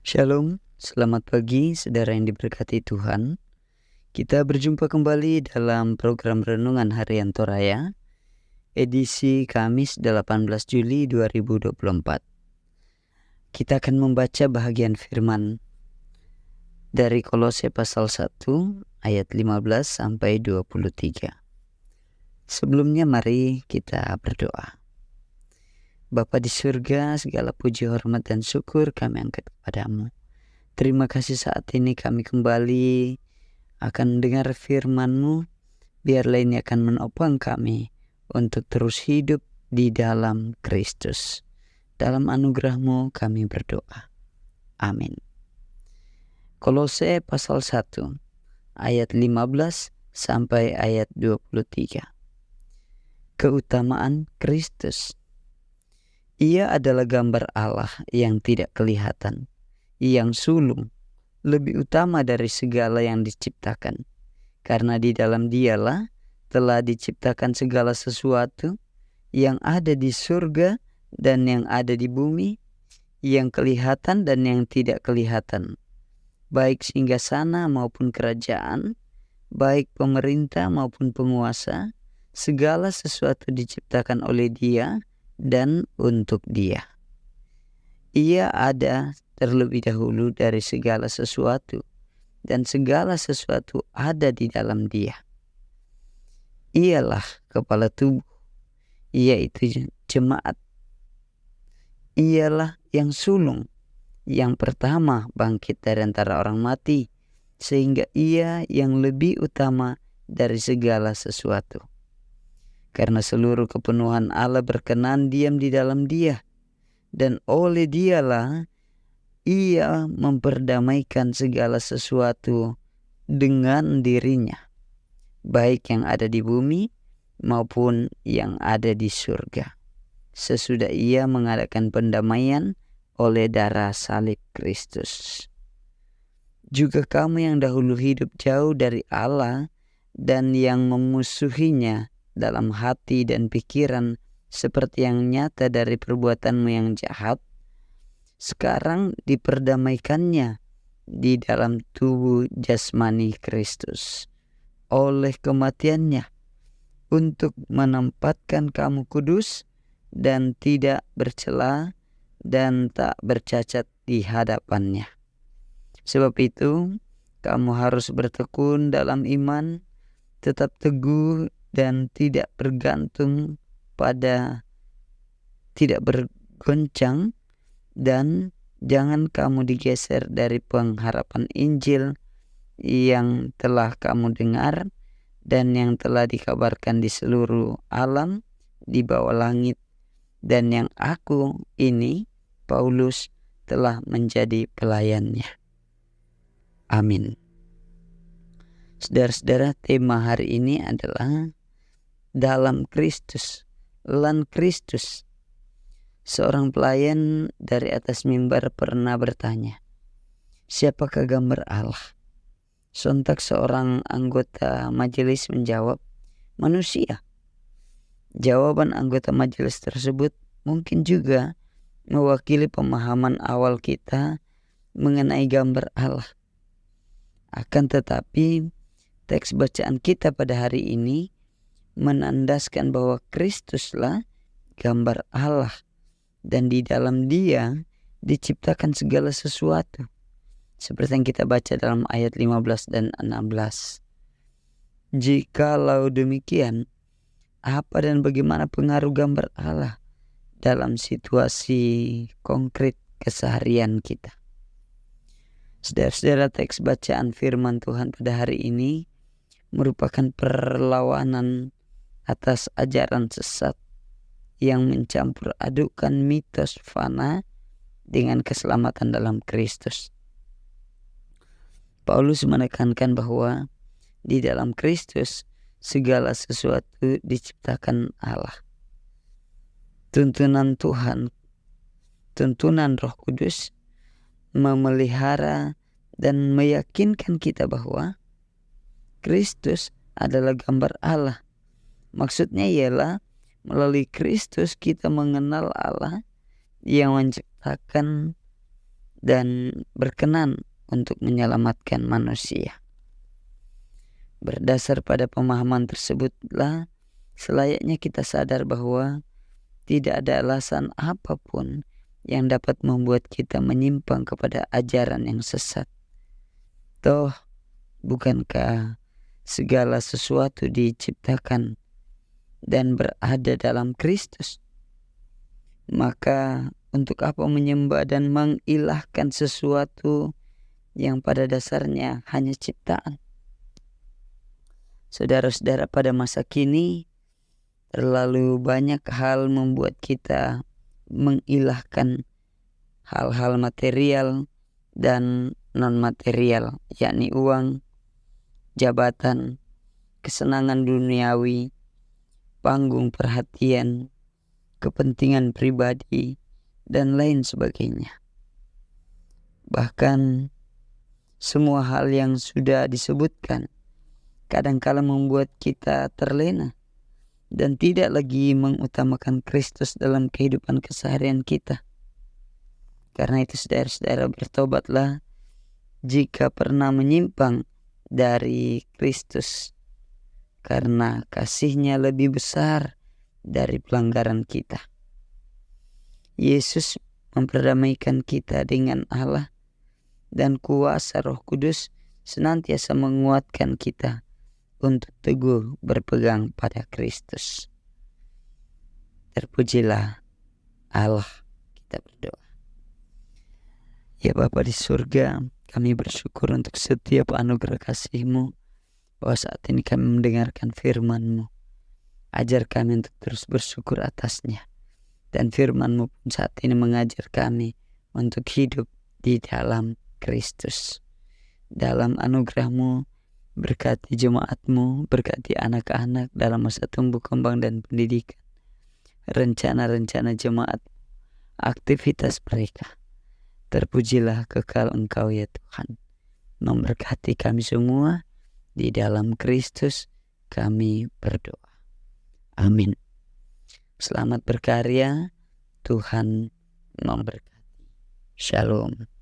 Shalom, selamat pagi saudara yang diberkati Tuhan. Kita berjumpa kembali dalam program Renungan Harian Toraya, edisi Kamis 18 Juli 2024. Kita akan membaca bahagian firman dari Kolose pasal 1 ayat 15 sampai 23. Sebelumnya mari kita berdoa. Bapa di surga, segala puji, hormat, dan syukur kami angkat kepadamu. Terima kasih saat ini kami kembali akan mendengar firman-Mu. Biarlah ini akan menopang kami untuk terus hidup di dalam Kristus. Dalam anugerah-Mu kami berdoa. Amin. Kolose pasal 1 ayat 15 sampai ayat 23. Keutamaan Kristus. Ia adalah gambar Allah yang tidak kelihatan, yang sulung, lebih utama dari segala yang diciptakan. Karena di dalam Dialah telah diciptakan segala sesuatu yang ada di surga dan yang ada di bumi, yang kelihatan dan yang tidak kelihatan, baik singgasana maupun kerajaan, baik pemerintah maupun penguasa. Segala sesuatu diciptakan oleh Dia dan untuk Dia. Ia ada terlebih dahulu dari segala sesuatu, dan segala sesuatu ada di dalam Dia. Ialah kepala tubuh, yaitu jemaat. Ialah yang sulung, yang pertama bangkit dari antara orang mati, sehingga Ia yang lebih utama dari segala sesuatu. Karena seluruh kepenuhan Allah berkenan diam di dalam Dia, dan oleh Dialah Ia memperdamaikan segala sesuatu dengan dirinya, baik yang ada di bumi maupun yang ada di surga, sesudah Ia mengadakan pendamaian oleh darah salib Kristus. Juga kamu yang dahulu hidup jauh dari Allah dan yang memusuhinya dalam hati dan pikiran, seperti yang nyata dari perbuatanmu yang jahat, sekarang diperdamaikannya di dalam tubuh jasmani Kristus oleh kematiannya, untuk menempatkan kamu kudus dan tidak bercela dan tak bercacat di hadapannya. Sebab itu kamu harus bertekun dalam iman, tetap teguh dan tidak bergantung tidak bergoncang, dan jangan kamu digeser dari pengharapan Injil yang telah kamu dengar dan yang telah dikabarkan di seluruh alam di bawah langit, dan yang aku ini, Paulus, telah menjadi pelayannya. Amin. Saudara-saudara, tema hari ini adalah dalam Kristus, lan Kristus. Seorang pelayan dari atas mimbar pernah bertanya, siapakah gambar Allah? Sontak seorang anggota majelis menjawab, manusia. Jawaban anggota majelis tersebut mungkin juga mewakili pemahaman awal kita mengenai gambar Allah. Akan tetapi, teks bacaan kita pada hari ini menandaskan bahwa Kristuslah gambar Allah, dan di dalam Dia diciptakan segala sesuatu, seperti yang kita baca dalam ayat 15 dan 16. Jikalau demikian, apa dan bagaimana pengaruh gambar Allah dalam situasi konkret keseharian kita? Saudara-saudara, teks bacaan firman Tuhan pada hari ini merupakan perlawanan atas ajaran sesat yang mencampur adukkan mitos fana dengan keselamatan dalam Kristus. Paulus menekankan bahwa di dalam Kristus segala sesuatu diciptakan Allah. Tuntunan Tuhan, tuntunan Roh Kudus memelihara dan meyakinkan kita bahwa Kristus adalah gambar Allah. Maksudnya ialah melalui Kristus kita mengenal Allah yang menciptakan dan berkenan untuk menyelamatkan manusia. Berdasar pada pemahaman tersebutlah selayaknya kita sadar bahwa tidak ada alasan apapun yang dapat membuat kita menyimpang kepada ajaran yang sesat. Toh, bukankah segala sesuatu diciptakan dan berada dalam Kristus? Maka untuk apa menyembah dan mengilahkan sesuatu yang pada dasarnya hanya ciptaan? Saudara-saudara, pada masa kini terlalu banyak hal membuat kita mengilahkan hal-hal material dan non-material, yakni uang, jabatan, kesenangan duniawi, panggung perhatian, kepentingan pribadi, dan lain sebagainya. Bahkan semua hal yang sudah disebutkan kadangkala membuat kita terlena dan tidak lagi mengutamakan Kristus dalam kehidupan keseharian kita. Karena itu saudara-saudara, bertobatlah jika pernah menyimpang dari Kristus, karena kasih-Nya lebih besar dari pelanggaran kita. Yesus memperdamaikan kita dengan Allah, dan kuasa Roh Kudus senantiasa menguatkan kita untuk teguh berpegang pada Kristus. Terpujilah Allah. Kita berdoa. Ya Bapa di surga, kami bersyukur untuk setiap anugerah kasih-Mu, bahwa saat ini kami mendengarkan firman-Mu. Ajar kami untuk terus bersyukur atasnya. Dan firman-Mu pun saat ini mengajar kami untuk hidup di dalam Kristus. Dalam anugerah-Mu, berkati jemaat-Mu, berkati anak-anak dalam masa tumbuh kembang dan pendidikan. Rencana-rencana jemaat, aktivitas mereka. Terpujilah kekal Engkau ya Tuhan. Memberkati kami semua, di dalam Kristus kami berdoa. Amin. Selamat berkarya, Tuhan memberkati. Shalom.